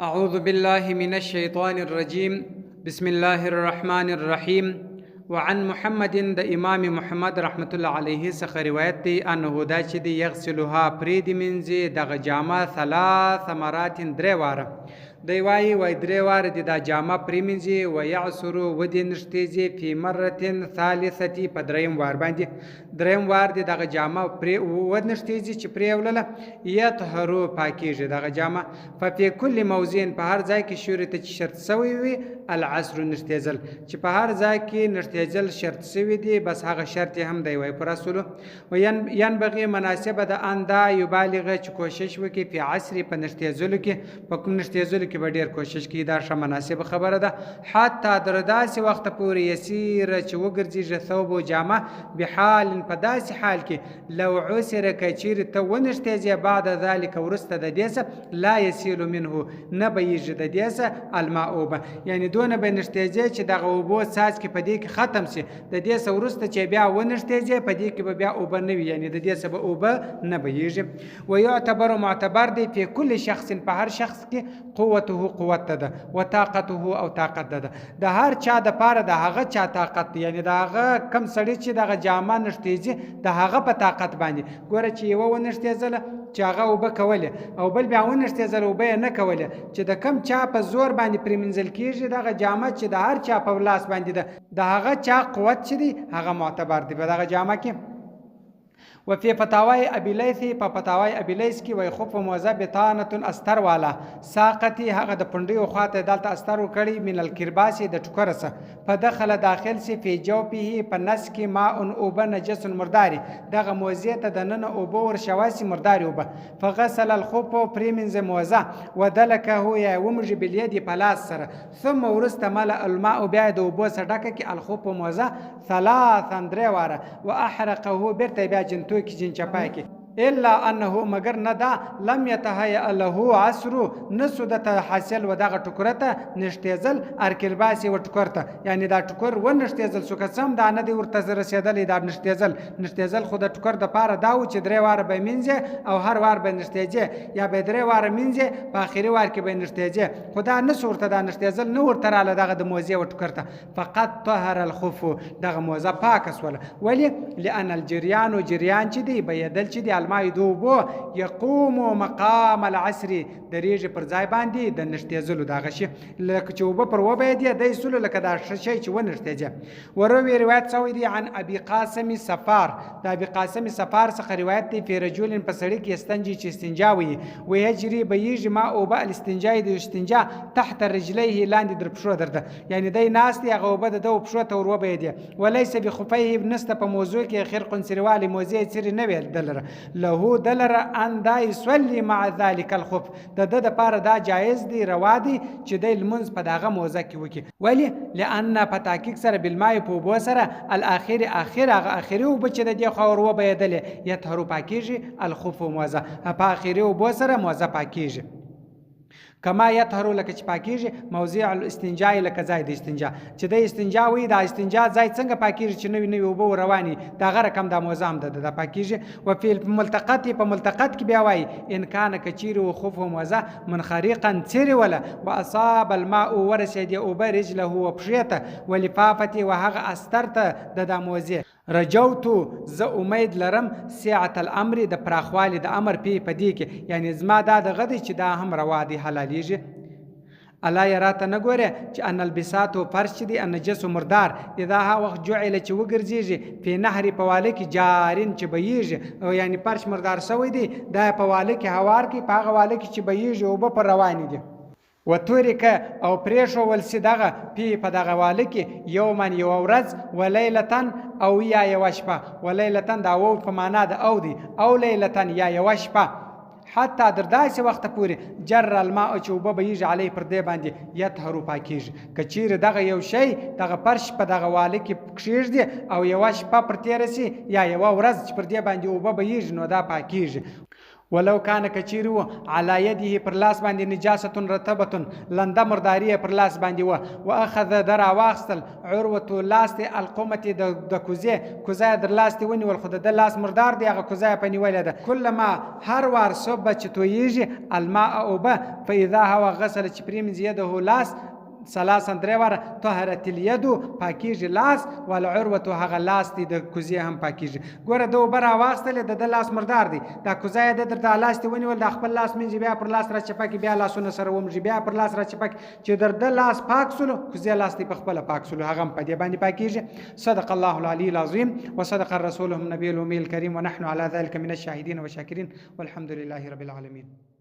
أعوذ بالله من الشيطان الرجيم بسم الله الرحمن الرحيم وعن محمد د امام محمد رحمت الله علیه څخه روایت دی انه دا چې دی یغسلها پرې د منځي دغه جامه ثلاث مرات درې واره دی وای درې واره د دا جامه پرې منځي و یعصر و د نشتیزي په مره ثالثه په دریم وار باندې دریم وار د دغه جامه پرې و نشتیزي چې پرې ولله یطهرو پاکیږي دغه جامه په کل موضع په هر ځای کې شورت چې شرط سوی وي العصر نشتیزل چې په هر ځای کې نشتیزل شرط سوی دی بس هغه شرط هم دی وای پر رسول و ينبغي مناسبه د ان دا یبالغ چې کوشش وکي په عصر په نشتیزل کې په کوم نشتیزل کې به ډیر کوشش کوي دا ښه مناسبه خبره ده حتی در داسې وخت پورې یسیر چې وګرځي ثوب و جامه بحال په داسې حال کې لو عسر کچیر ته ونشتیزي بعد ذلك ورسته د دېسه لا يسيل منه نه بيج د دېسه الماء یعنی دونه به نشتیزي چې دغه اوبو ساز کې په دې کې ختم شي د دې سورسته چې بیا ونشتیزي په دې کې به بیا اوبه نه وي یعنی د دې سبب اوبه نه بهيږي ويعتبر معتبر دی په کل شخص په هر شخص کې قوته قوت ده وطاقته او طاقت ده د هر چا د پاره د هغه چا طاقت یعنی د هغه کم سړی چې دغه جامه نشتیزي د هغه په طاقت باندې ګوره چې یو ونشتیزله چې هغه اوبه کوله او بل بیا ونشتیزله اوبه نه کوله چې د کم چا په زور باندې پرمنځل کیږي دغه جامه چې د هر چا په لاس باندې ده د هغه چا قوت چې دی هغه معتبر دی په دغه جامه کې وفي فتاوى ابي ليث په فتاوى ابي ليث کې وي خف موزه بطانه استر والا ساقتي هغه د پنډي خواته دلته استر وکړي من الكرباس د ټکرسه فدخل داخل سي في جوفه په نس کې ماء اوبه نجس مرداري دغه موزه ته د نن اوبه ور شواسي مرداري اوبه فغسل الخف بريمنز موزه ودلكه يا ومج باليد پلاس سره ثم ورست مل الماء بعد اوبه صدقه کې الخف موزه ثلاث درې واحرقه برته بیا جنتو کی جن چپای کی الا انه مگر ندا لم يتهيأ له عصر نسدت حاصل ودغه ټکرته نشتیزل ارکلباسي و ټکرته یعنی دا ټکر و نشتیزل سو قسم دا نه دی ورته رسیدل دا نشتیزل خود ټکر د پاره دا و چې درې واره به منځه او هر وار به نشتیزه یا به درې واره منځه په اخیری وار کې به نشتیزه خدا نه صورت دا نشتیزل نو ورته رااله دغه د موزه و ټکرته فقط طهر الخف دغه موزه پاک اسول ولی لان الجريان جريان چې دی بيدل چې دی الماء دوبو يقوم مقام العصر دريج پر ځای باندې د نشتیزلو دغه شي لکه چې وب پر وبه دی د سلو لکه دا شي چې ونشتیزه وروي روایت سوی دی عن ابي قاسم سفار د ابي قاسم سفار څخه روایت دی په رجل په سړی کې استنجي چې استنجا وي ويجري بيج ما او با الاستنجاء د استنجا تحت رجليه لاندې در پښو درده یعنی د ناس دی هغه وب د پښو ته ور وبه دی وليس بخفيه بنست په موضوع کې خرق سروال موزه سر نه ویل دلره له دلر ان دا يصلي مع ذلك الخف د پاره دا جایز دی روا دی چې د المنز په دغه موزه کې وکي ولی لان پتاکیک سره بالماء په بو سره الاخر اخر او بچ د خور و بيدل يطهر پاکیږي الخف موزه په اخر او بو سره موزه پاکیږي کما يطهر لك چې پاکیږي موضع الاستنجاء لك ځای د استنجا چې د استنجا وي د استنجا ځای څنګه پاکیږي چې نوې وبو رواني دا غره کم د موزه هم د پاکیږي او په ملتقط کې بیا وای ان کان کچیر او خوف موزه منخرقا سر ولا واصاب الماء ورسد او برجله وبشيته ولفافته وهغه استرته د موزه رجوتو ز امید لرم سعه الامر د پراخوالی د امر په پدې کې یعنی زما دا د غدي چې دا هم روا دي حلاليږي الا يرات نګوره چې ان البسات فرش دي ان نجس مردار اذا ها وخت جعل چې وګرځيږي په نهر په واله کې جارین چې بيږي او یعنی فرش مردار سوی دي دا په واله کې هوار کې په واله کې چې بيږي او په روان دي وتورک او پریشو ول سدغه په دغه واله کې یومن یو ورځ ولیلتن او یا یو شپه ولیلتن دا و په معنا د او دی او لیلتن یا یو شپه حتی در داسې وخت پورې جر الماء چې وبه بهیږي علی پر دې باندې یطهر پاکیږي که چیرې دغه یو شی دغه فرش په دغه واله کې کښېږدي او یوه شپه پر تېره سي یا یوه ورځ چې پر دې باندې اوبه بهیږي نو دا پاکیږي ولو کان کچیری و علی یده پر لاس باندې نجاست رطبه لنده مرداری پر لاس باندې و اخذ درا واخستل عروه لاس القمه د کوزه در لاس ونیول خو د لاس مردار دی هغه کوزه په نیولې ده کلما هر وار صب چې تویږي الماء او به فاذا هو غسل چې پریم زیاده لاس ثلاثا درې واره طهرت الید پاکیږي لاس والعروه هغه لاس دی د کوزې هم پاکیږي ګوره د اوبه راواخیستلې د لاس مردار دی دا کوزه یې د لاس دی ونیول د خپل لاس منځي بیا پر لاس راچپه کې بیا لاسونه سره ومږي بیا پر لاس راچپه کې چې د لاس پاک سلو کوزې لاس دی په خپل پاک سلو هغه په دې باندې پاکیږي صدق الله العلی العظیم وصدق رسوله النبي الامي الكريم ونحن على ذلك من الشاهدين والشاكرين والحمد لله رب العالمين